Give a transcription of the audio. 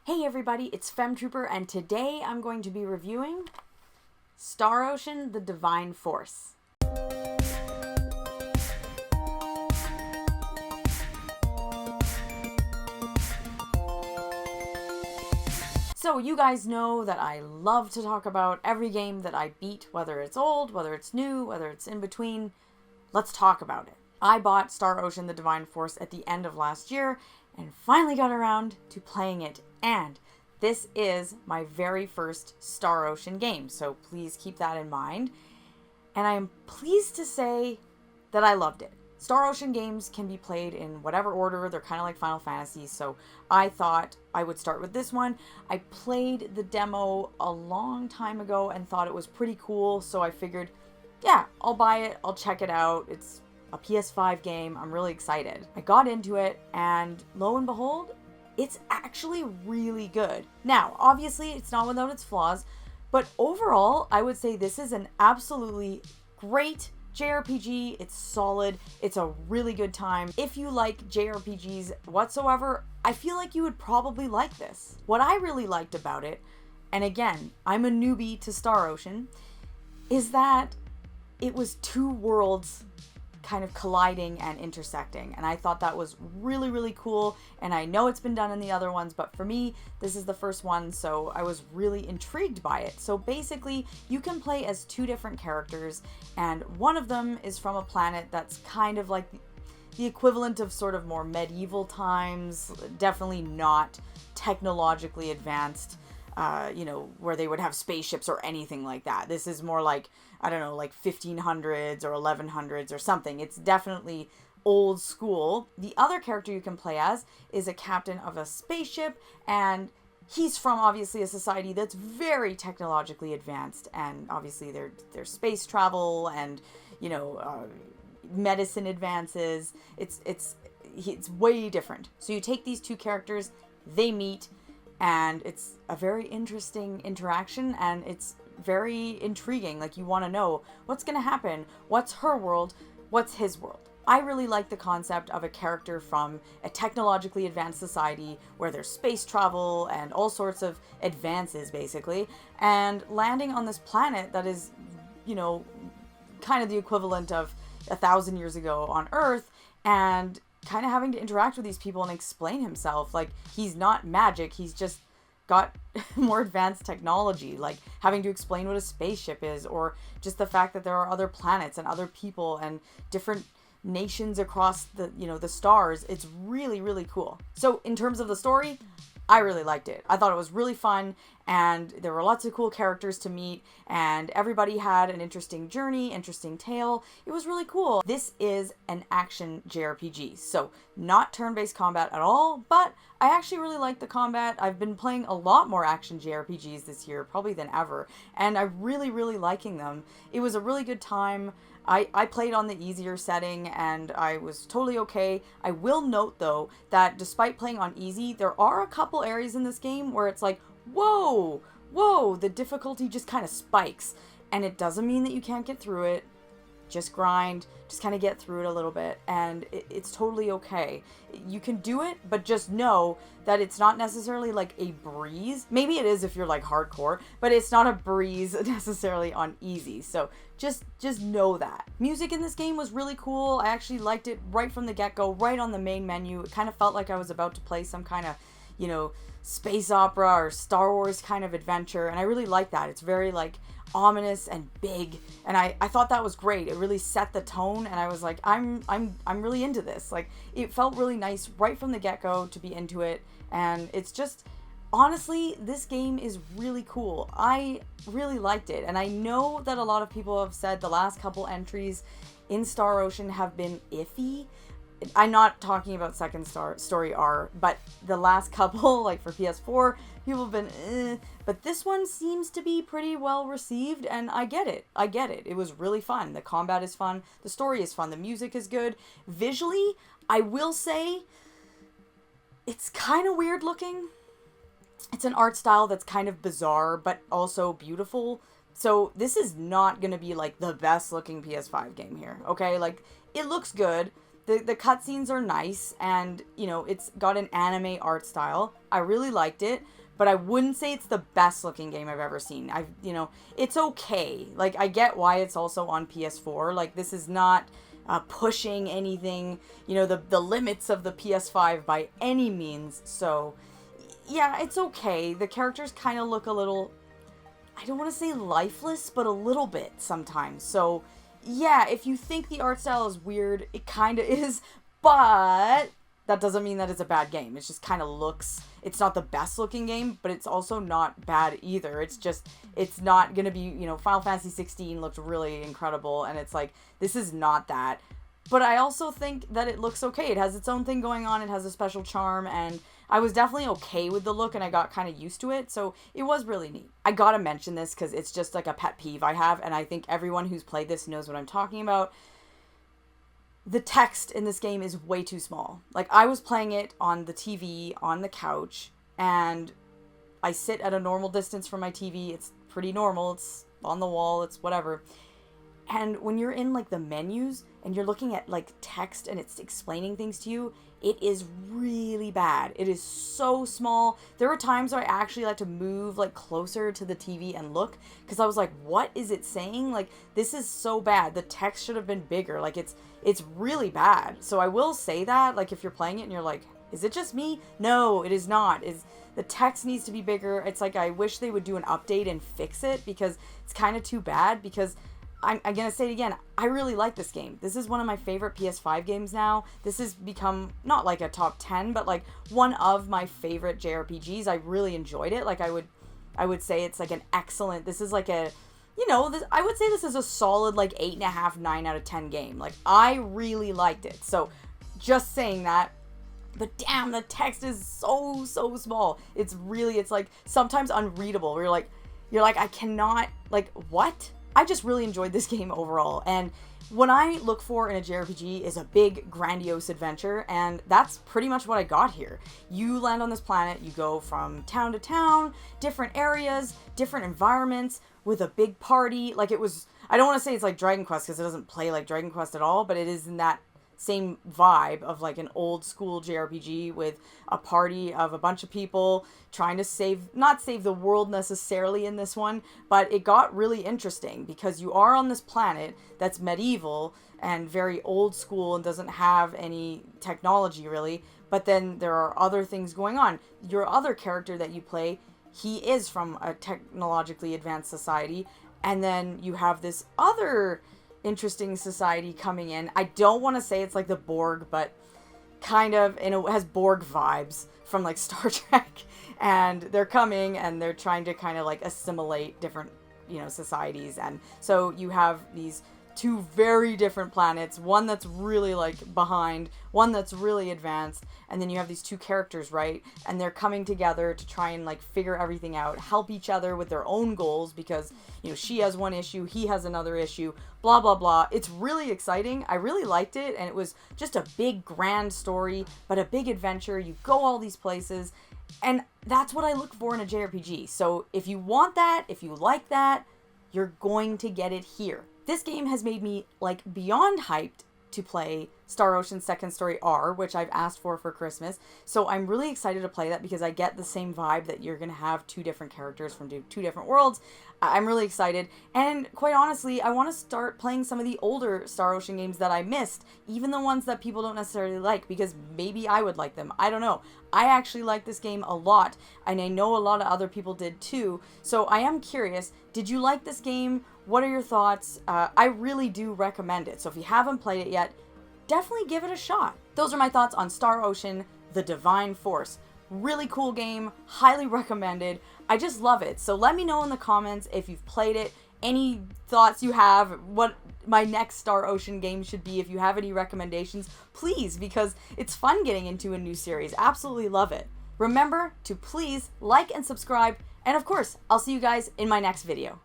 Hey everybody, it's Femtrooper, and today I'm going to be reviewing Star Ocean: The Divine Force. So you guys know that I love to talk about every game that I beat, whether it's old, whether it's new, whether it's in between. Let's talk about it. I bought Star Ocean: The Divine Force at the end of last year and finally got around to playing it. And this is my very first Star Ocean game, so please keep that in mind. And I am pleased to say that I loved it. Star Ocean games can be played in whatever order. They're kind of like Final Fantasy, so I thought I would start with this one. I played the demo a long time ago and thought it was pretty cool, so I figured, yeah, I'll buy it, I'll check it out. It's a PS5 game. I'm really excited. I got into it, and lo and behold, it's actually really good. Now, obviously, it's not without its flaws, but overall, I would say this is an absolutely great JRPG. It's solid. It's a really good time. If you like JRPGs whatsoever, I feel like you would probably like this. What I really liked about it, and again, I'm a newbie to Star Ocean, is that it was two worlds kind of colliding and intersecting, and I thought that was really, really cool. And I know it's been done in the other ones, but for me, this is the first one, so I was really intrigued by it. So basically, you can play as two different characters, and one of them is from a planet that's kind of like the equivalent of sort of more medieval times, definitely not technologically advanced, where they would have spaceships or anything like that. This is more like, I don't know, like 1500s or 1100s or something. It's definitely old school. The other character you can play as is a captain of a spaceship, and he's from obviously a society that's very technologically advanced, and obviously there's space travel and, medicine advances. It's way different. So you take these two characters, they meet, and it's a very interesting interaction, and it's very intriguing. Like, you want to know what's going to happen. What's her world? What's his world? I really like the concept of a character from a technologically advanced society where there's space travel and all sorts of advances, basically, and landing on this planet that is, kind of the equivalent of 1,000 years ago on Earth, and kind of having to interact with these people and explain himself. Like, he's not magic, he's just got more advanced technology, like having to explain what a spaceship is, or just the fact that there are other planets and other people and different nations across the stars. It's really, really cool. So in terms of the story, I really liked it. I thought it was really fun, and there were lots of cool characters to meet, and everybody had an interesting journey, interesting tale. It was really cool. This is an action JRPG, so not turn-based combat at all, but I actually really like the combat. I've been playing a lot more action JRPGs this year, probably than ever, and I'm really, really liking them. It was a really good time. I played on the easier setting, and I was totally okay. I will note, though, that despite playing on easy, there are a couple areas in this game where it's like, whoa, the difficulty just kind of spikes. And it doesn't mean that you can't get through it. Just grind, just kind of get through it a little bit, and it's totally okay. You can do it, but just know that it's not necessarily like a breeze. Maybe it is if you're like hardcore, but it's not a breeze necessarily on easy. So just know that. Music in this game was really cool. I actually liked it right from the get-go, right on the main menu. It kind of felt like I was about to play some kind of, space opera or Star Wars kind of adventure, and I really like that. It's very like ominous and big, and I thought that was great. It really set the tone, and I was like, I'm really into this. Like, it felt really nice right from the get-go to be into it, and it's just, honestly, this game is really cool. I really liked it, and I know that a lot of people have said the last couple entries in Star Ocean have been iffy. I'm not talking about Second Story R, but the last couple, like for PS4, people have been but this one seems to be pretty well received, and I get it. It was really fun. The combat is fun, the story is fun, the music is good. Visually, I will say, it's kind of weird looking. It's an art style that's kind of bizarre, but also beautiful. So this is not going to be like the best looking PS5 game here, okay? Like, it looks good. The cutscenes are nice, and, you know, it's got an anime art style. I really liked it, but I wouldn't say it's the best looking game I've ever seen. You know, it's okay. Like, I get why it's also on PS4. Like, this is not pushing anything, you know, the limits of the PS5 by any means. So, yeah, it's okay. The characters kind of look a little, I don't want to say lifeless, but a little bit sometimes. So, yeah, if you think the art style is weird, it kind of is, but that doesn't mean that it's a bad game. It just kind of looks, it's not the best looking game, but it's also not bad either. It's just, it's not going to be, you know, Final Fantasy 16 looked really incredible, and it's like, this is not that. But I also think that it looks okay. It has its own thing going on. It has a special charm, and I was definitely okay with the look, and I got kind of used to it, so it was really neat. I gotta mention this because it's just like a pet peeve I have, and I think everyone who's played this knows what I'm talking about. The text in this game is way too small. Like, I was playing it on the TV, on the couch, and I sit at a normal distance from my TV. It's pretty normal. It's on the wall. It's whatever. And when you're in, like, the menus and you're looking at, like, text and it's explaining things to you, it is really bad. It is so small. There were times where I actually had to move, like, closer to the TV and look, because I was like, what is it saying? Like, this is so bad. The text should have been bigger. Like, it's really bad. So I will say that, like, if you're playing it and you're like, is it just me? No, it is not. The text needs to be bigger. It's like, I wish they would do an update and fix it, because it's kind of too bad, because I'm going to say it again, I really like this game. This is one of my favorite PS5 games now. This has become, not like a top 10, but like one of my favorite JRPGs. I really enjoyed it. Like, I would say it's like an excellent, this is like a, you know, I would say this is a solid like 8.5, 9 out of 10 game. Like, I really liked it. So, just saying that. But damn, the text is so small. It's like sometimes unreadable. You're like, I cannot, like, what? I just really enjoyed this game overall, and what I look for in a JRPG is a big, grandiose adventure, and that's pretty much what I got here. You land on this planet, you go from town to town, different areas, different environments, with a big party. Like, it was, I don't want to say it's like Dragon Quest, because it doesn't play like Dragon Quest at all, but it is in that same vibe of like an old school JRPG with a party of a bunch of people trying to not save the world necessarily in this one, but it got really interesting because you are on this planet that's medieval and very old school and doesn't have any technology really, but then there are other things going on. Your other character that you play, he is from a technologically advanced society, and then you have this other interesting society coming in. I don't want to say it's like the Borg, but kind of, and it has Borg vibes from like Star Trek, and they're coming and they're trying to kind of like assimilate different, you know, societies. And so you have these two very different planets, one that's really like behind, one that's really advanced, and then you have these two characters, right? And they're coming together to try and like figure everything out, help each other with their own goals, because, you know, she has one issue, he has another issue, blah blah blah. It's really exciting. I really liked it, and it was just a big grand story, but a big adventure. You go all these places, and that's what I look for in a JRPG. So if you want that, if you like that, you're going to get it here. This game has made me, like, beyond hyped to play Star Ocean Second Story R, which I've asked for Christmas. So I'm really excited to play that because I get the same vibe that you're going to have two different characters from two different worlds. I'm really excited. And quite honestly, I want to start playing some of the older Star Ocean games that I missed, even the ones that people don't necessarily like, because maybe I would like them. I don't know. I actually like this game a lot, and I know a lot of other people did too. So I am curious, did you like this game? What are your thoughts? I really do recommend it. So if you haven't played it yet, definitely give it a shot. Those are my thoughts on Star Ocean, The Divine Force. Really cool game, highly recommended. I just love it. So let me know in the comments if you've played it, any thoughts you have, what my next Star Ocean game should be. If you have any recommendations, please, because it's fun getting into a new series. Absolutely love it. Remember to please like and subscribe, and of course, I'll see you guys in my next video.